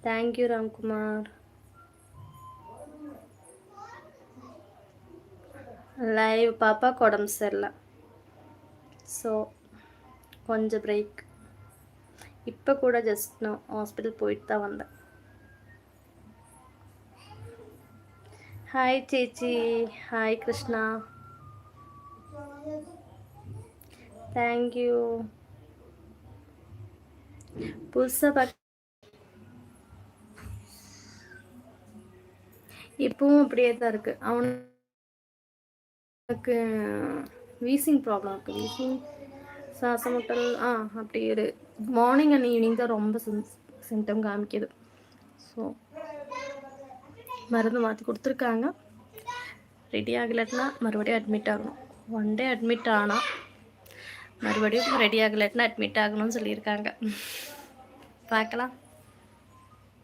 Thank you Ramkumar. Live பாப்பாக்கு உடம்பு சரியில்லை, ஸோ கொஞ்சம் பிரேக். இப்போ கூட ஜஸ்ட் நான் ஹாஸ்பிட்டல் போயிட்டு தான் வந்தேன். ஹாய் சேச்சி. ஹாய் கிருஷ்ணா. தேங்க்யூ. புதுசாக இப்பவும் அப்படியே தான் இருக்குது. அவனுக்கு வீசிங் ப்ராப்ளம் இருக்குது. வீசிங், சாசமுட்டல், அப்படி மார்னிங் அண்ட் ஈவினிங் தான் ரொம்ப சிம்டம் காமிக்குது. ஸோ மருந்து மாற்றி கொடுத்துருக்காங்க. ரெடி ஆகலைன்னா மறுபடியும் அட்மிட் ஆகணும். 1 டே அட்மிட் ஆனால் மறுபடியும் ரெடி ஆகலைன்னா அட்மிட் ஆகணும்னு சொல்லியிருக்காங்க. பார்க்கலாம்.